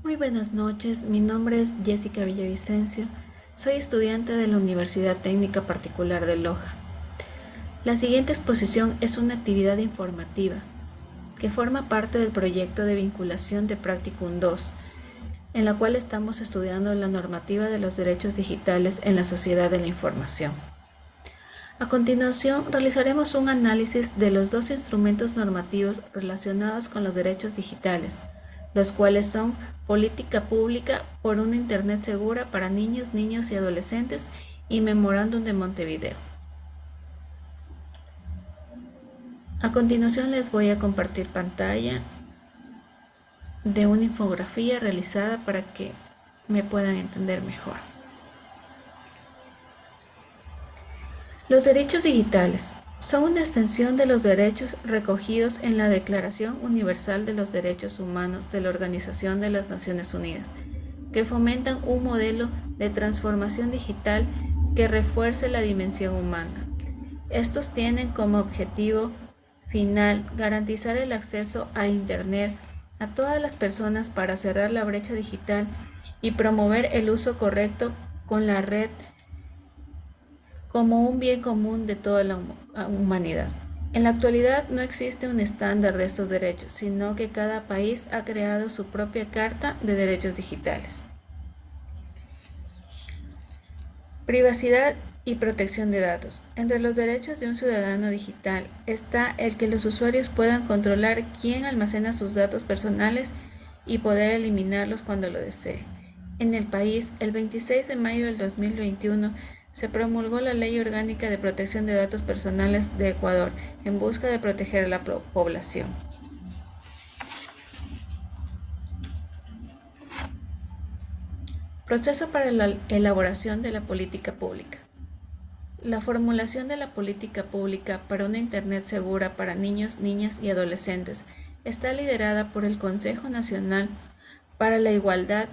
Muy buenas noches, mi nombre es Jessica Villavicencio, soy estudiante de la Universidad Técnica Particular de Loja. La siguiente exposición es una actividad informativa que forma parte del proyecto de vinculación de Practicum 2, en la cual estamos estudiando la normativa de los derechos digitales en la sociedad de la información. A continuación, realizaremos un análisis de los dos instrumentos normativos relacionados con los derechos digitales, los cuales son Política Pública por una Internet segura para niños, niñas y adolescentes y Memorándum de Montevideo. A continuación les voy a compartir pantalla de una infografía realizada para que me puedan entender mejor. Los derechos digitales son una extensión de los derechos recogidos en la Declaración Universal de los Derechos Humanos de la Organización de las Naciones Unidas, que fomentan un modelo de transformación digital que refuerce la dimensión humana. Estos tienen como objetivo final garantizar el acceso a Internet a todas las personas para cerrar la brecha digital y promover el uso correcto con la red como un bien común de toda la humanidad. En la actualidad no existe un estándar de estos derechos, sino que cada país ha creado su propia Carta de Derechos Digitales. Privacidad y protección de datos. Entre los derechos de un ciudadano digital está el que los usuarios puedan controlar quién almacena sus datos personales y poder eliminarlos cuando lo desee. En el país, el 26 de mayo del 2021, se promulgó la Ley Orgánica de Protección de Datos Personales de Ecuador en busca de proteger a la población. Proceso para la elaboración de la política pública. La formulación de la política pública para una Internet segura para niños, niñas y adolescentes está liderada por el Consejo Nacional para la Igualdad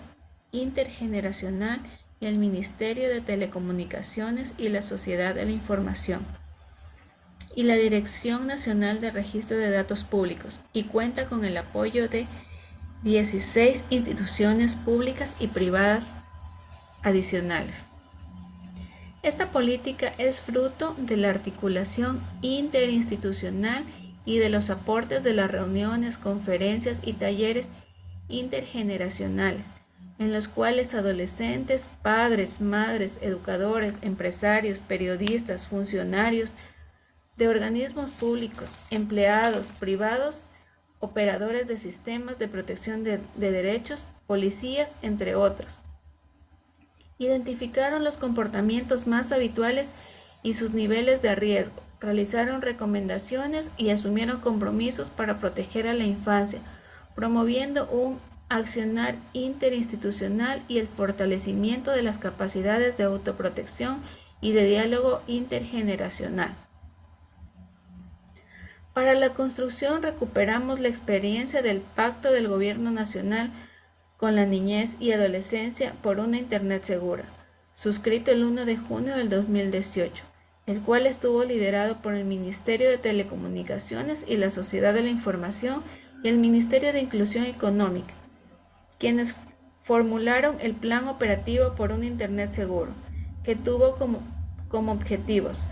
Intergeneracional y el Ministerio de Telecomunicaciones y la Sociedad de la Información y la Dirección Nacional de Registro de Datos Públicos, y cuenta con el apoyo de 16 instituciones públicas y privadas adicionales. Esta política es fruto de la articulación interinstitucional y de los aportes de las reuniones, conferencias y talleres intergeneracionales, en los cuales adolescentes, padres, madres, educadores, empresarios, periodistas, funcionarios de organismos públicos, empleados privados, operadores de sistemas de protección de derechos, policías, entre otros, identificaron los comportamientos más habituales y sus niveles de riesgo, realizaron recomendaciones y asumieron compromisos para proteger a la infancia, promoviendo un accionar interinstitucional y el fortalecimiento de las capacidades de autoprotección y de diálogo intergeneracional. Para la construcción recuperamos la experiencia del Pacto del Gobierno Nacional con la niñez y adolescencia por una Internet segura, suscrito el 1 de junio del 2018, el cual estuvo liderado por el Ministerio de Telecomunicaciones y la Sociedad de la Información y el Ministerio de Inclusión Económica, quienes formularon el Plan Operativo por un Internet Seguro, que tuvo como objetivos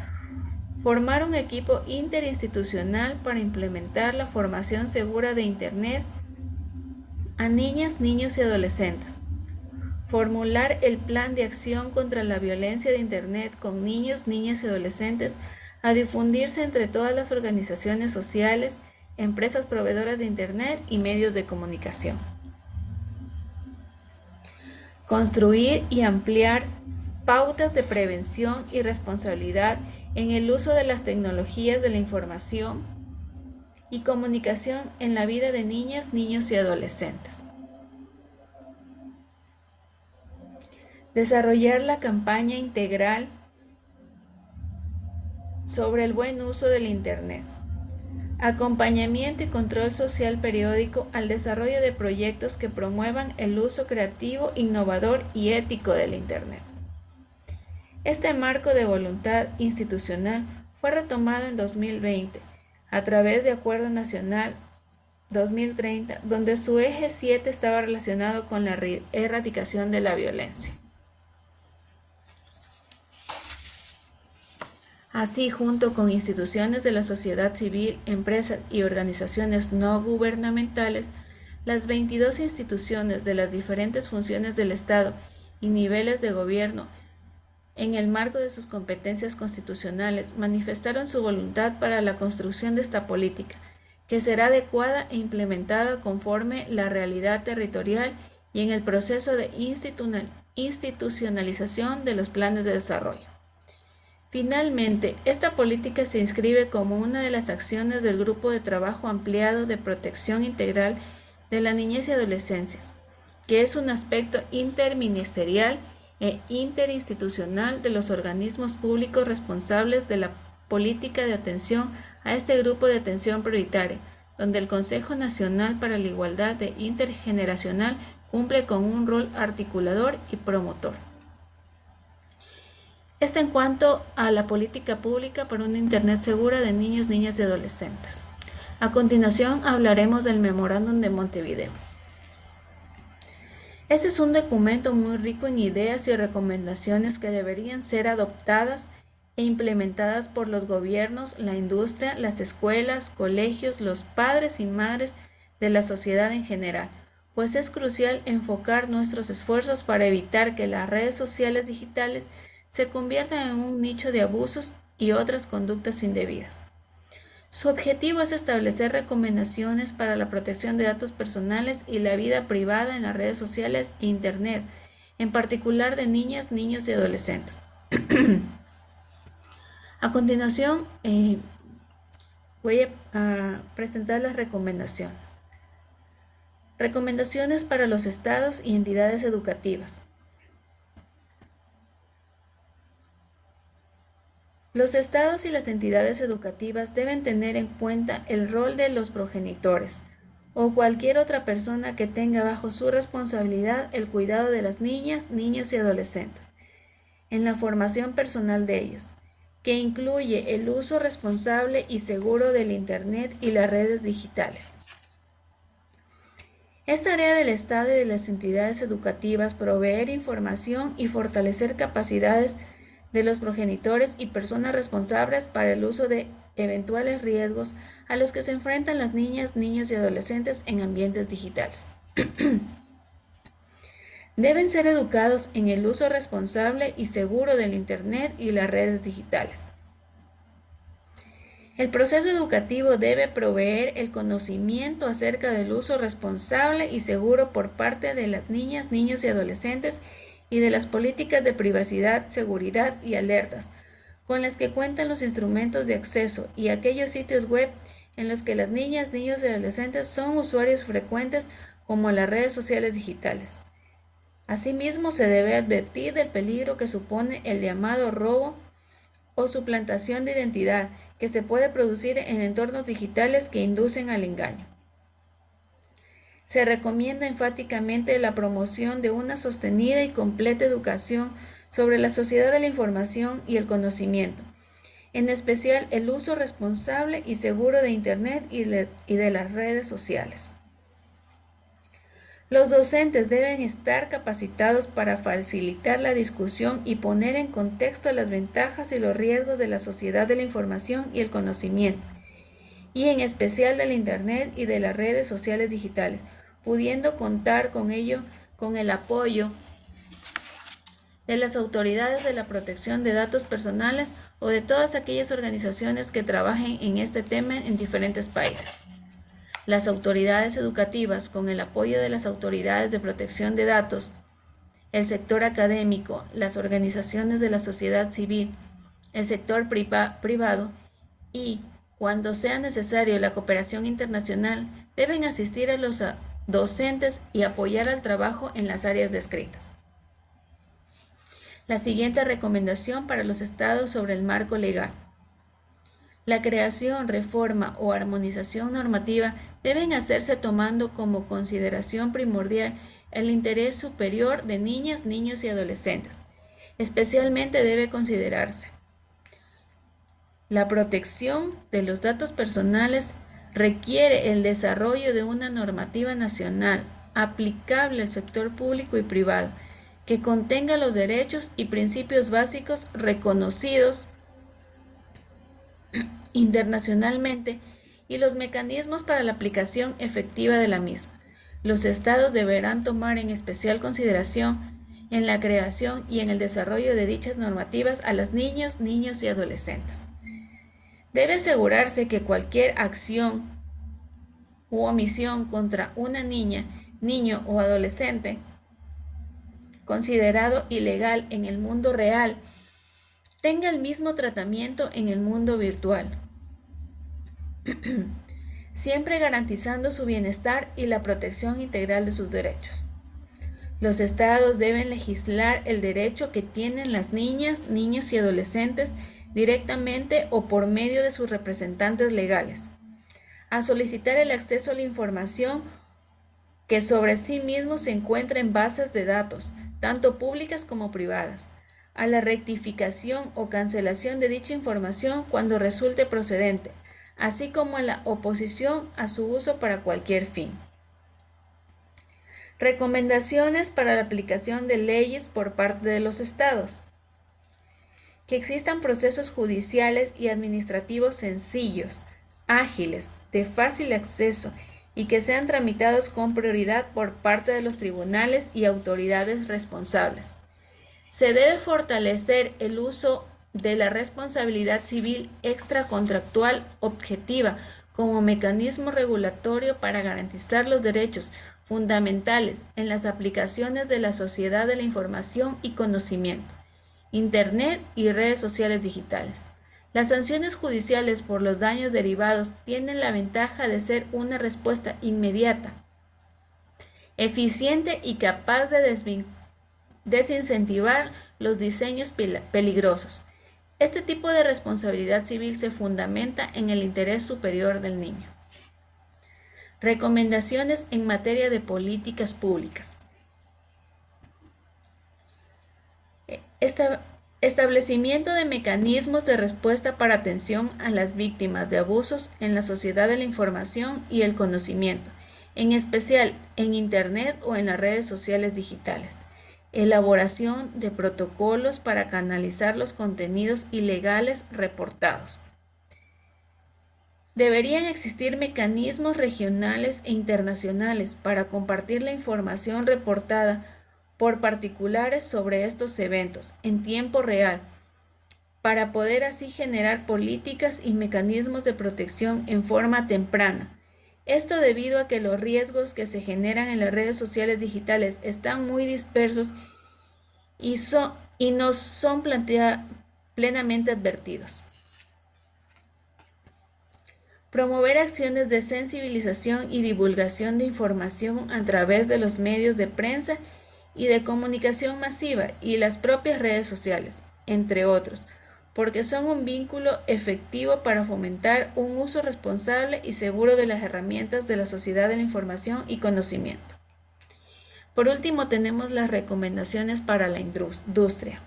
formar un equipo interinstitucional para implementar la formación segura de Internet a niñas, niños y adolescentes. Formular el plan de acción contra la violencia de Internet con niños, niñas y adolescentes a difundirse entre todas las organizaciones sociales, empresas proveedoras de Internet y medios de comunicación. Construir y ampliar pautas de prevención y responsabilidad en el uso de las tecnologías de la información y comunicación en la vida de niñas, niños y adolescentes. Desarrollar la campaña integral sobre el buen uso del Internet. Acompañamiento y control social periódico al desarrollo de proyectos que promuevan el uso creativo, innovador y ético del Internet. Este marco de voluntad institucional fue retomado en 2020 a través de Acuerdo Nacional 2030, donde su eje 7 estaba relacionado con la erradicación de la violencia. Así, junto con instituciones de la sociedad civil, empresas y organizaciones no gubernamentales, las 22 instituciones de las diferentes funciones del Estado y niveles de gobierno, en el marco de sus competencias constitucionales, manifestaron su voluntad para la construcción de esta política, que será adecuada e implementada conforme la realidad territorial y en el proceso de institucionalización de los planes de desarrollo. Finalmente, esta política se inscribe como una de las acciones del Grupo de Trabajo Ampliado de Protección Integral de la Niñez y Adolescencia, que es un aspecto interministerial e interinstitucional de los organismos públicos responsables de la política de atención a este grupo de atención prioritaria, donde el Consejo Nacional para la Igualdad Intergeneracional cumple con un rol articulador y promotor. Esto en cuanto a la política pública para una Internet segura de niños, niñas y adolescentes. A continuación hablaremos del Memorándum de Montevideo. Este es un documento muy rico en ideas y recomendaciones que deberían ser adoptadas e implementadas por los gobiernos, la industria, las escuelas, colegios, los padres y madres de la sociedad en general, pues es crucial enfocar nuestros esfuerzos para evitar que las redes sociales digitales se conviertan en un nicho de abusos y otras conductas indebidas. Su objetivo es establecer recomendaciones para la protección de datos personales y la vida privada en las redes sociales e Internet, en particular de niñas, niños y adolescentes. A continuación, voy a presentar las recomendaciones. Recomendaciones para los estados y entidades educativas. Los estados y las entidades educativas deben tener en cuenta el rol de los progenitores o cualquier otra persona que tenga bajo su responsabilidad el cuidado de las niñas, niños y adolescentes, en la formación personal de ellos, que incluye el uso responsable y seguro del Internet y las redes digitales. Es tarea del Estado y de las entidades educativas proveer información y fortalecer capacidades de los progenitores y personas responsables para el uso de eventuales riesgos a los que se enfrentan las niñas, niños y adolescentes en ambientes digitales. Deben ser educados en el uso responsable y seguro del Internet y las redes digitales. El proceso educativo debe proveer el conocimiento acerca del uso responsable y seguro por parte de las niñas, niños y adolescentes y de las políticas de privacidad, seguridad y alertas, con las que cuentan los instrumentos de acceso y aquellos sitios web en los que las niñas, niños y adolescentes son usuarios frecuentes como las redes sociales digitales. Asimismo, se debe advertir del peligro que supone el llamado robo o suplantación de identidad que se puede producir en entornos digitales que inducen al engaño. Se recomienda enfáticamente la promoción de una sostenida y completa educación sobre la sociedad de la información y el conocimiento, en especial el uso responsable y seguro de Internet y de las redes sociales. Los docentes deben estar capacitados para facilitar la discusión y poner en contexto las ventajas y los riesgos de la sociedad de la información y el conocimiento, y en especial del Internet y de las redes sociales digitales, pudiendo contar con ello con el apoyo de las autoridades de la protección de datos personales o de todas aquellas organizaciones que trabajen en este tema en diferentes países. Las autoridades educativas, con el apoyo de las autoridades de protección de datos, el sector académico, las organizaciones de la sociedad civil, el sector privado y, cuando sea necesario, la cooperación internacional, deben asistir a los docentes y apoyar al trabajo en las áreas descritas. La siguiente recomendación para los estados sobre el marco legal. La creación, reforma o armonización normativa deben hacerse tomando como consideración primordial el interés superior de niñas, niños y adolescentes. Especialmente debe considerarse la protección de los datos personales requiere el desarrollo de una normativa nacional aplicable al sector público y privado, que contenga los derechos y principios básicos reconocidos internacionalmente y los mecanismos para la aplicación efectiva de la misma. Los estados deberán tomar en especial consideración en la creación y en el desarrollo de dichas normativas a los niños, niños y adolescentes. Debe asegurarse que cualquier acción u omisión contra una niña, niño o adolescente considerado ilegal en el mundo real tenga el mismo tratamiento en el mundo virtual, siempre garantizando su bienestar y la protección integral de sus derechos. Los estados deben legislar el derecho que tienen las niñas, niños y adolescentes directamente o por medio de sus representantes legales, a solicitar el acceso a la información que sobre sí mismo se encuentra en bases de datos, tanto públicas como privadas, a la rectificación o cancelación de dicha información cuando resulte procedente, así como a la oposición a su uso para cualquier fin. Recomendaciones para la aplicación de leyes por parte de los estados. Que existan procesos judiciales y administrativos sencillos, ágiles, de fácil acceso y que sean tramitados con prioridad por parte de los tribunales y autoridades responsables. Se debe fortalecer el uso de la responsabilidad civil extracontractual objetiva como mecanismo regulatorio para garantizar los derechos fundamentales en las aplicaciones de la sociedad de la información y conocimiento, Internet y redes sociales digitales. Las sanciones judiciales por los daños derivados tienen la ventaja de ser una respuesta inmediata, eficiente y capaz de desincentivar los diseños peligrosos. Este tipo de responsabilidad civil se fundamenta en el interés superior del niño. Recomendaciones en materia de políticas públicas. Establecimiento de mecanismos de respuesta para atención a las víctimas de abusos en la sociedad de la información y el conocimiento, en especial en Internet o en las redes sociales digitales. Elaboración de protocolos para canalizar los contenidos ilegales reportados. Deberían existir mecanismos regionales e internacionales para compartir la información reportada por particulares sobre estos eventos en tiempo real, para poder así generar políticas y mecanismos de protección en forma temprana. Esto debido a que los riesgos que se generan en las redes sociales digitales están muy dispersos y no son plenamente advertidos. Promover acciones de sensibilización y divulgación de información a través de los medios de prensa y de comunicación masiva y las propias redes sociales, entre otros, porque son un vínculo efectivo para fomentar un uso responsable y seguro de las herramientas de la sociedad de la información y conocimiento. Por último, tenemos las recomendaciones para la industria.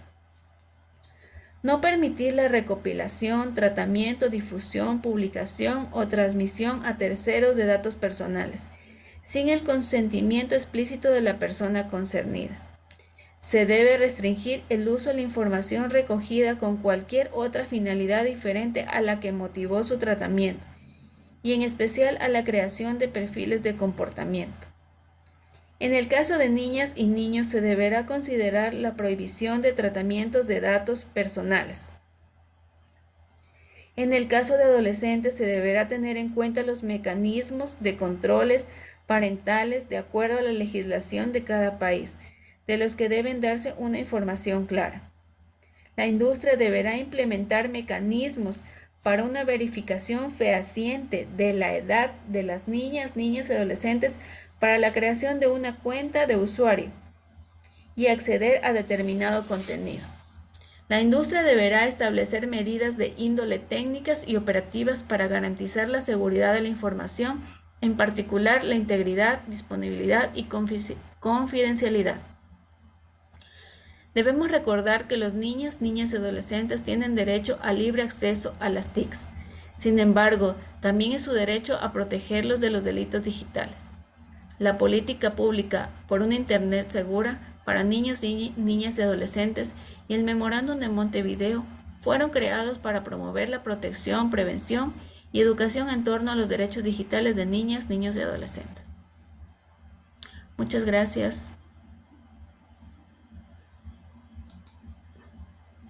No permitir la recopilación, tratamiento, difusión, publicación o transmisión a terceros de datos personales, sin el consentimiento explícito de la persona concernida. Se debe restringir el uso de la información recogida con cualquier otra finalidad diferente a la que motivó su tratamiento, y en especial a la creación de perfiles de comportamiento. En el caso de niñas y niños se deberá considerar la prohibición de tratamientos de datos personales. En el caso de adolescentes se deberá tener en cuenta los mecanismos de controles parentales de acuerdo a la legislación de cada país, de los que deben darse una información clara. La industria deberá implementar mecanismos para una verificación fehaciente de la edad de las niñas, niños y adolescentes para la creación de una cuenta de usuario y acceder a determinado contenido. La industria deberá establecer medidas de índole técnicas y operativas para garantizar la seguridad de la información, en particular la integridad, disponibilidad y confidencialidad. Debemos recordar que los niños, niñas y adolescentes tienen derecho a libre acceso a las TICs, Sin embargo, también es su derecho a protegerlos de los delitos digitales. La política pública por una Internet segura para niños, niñas y adolescentes y el Memorándum de Montevideo fueron creados para promover la protección, prevención y educación en torno a los derechos digitales de niñas, niños y adolescentes. Muchas gracias.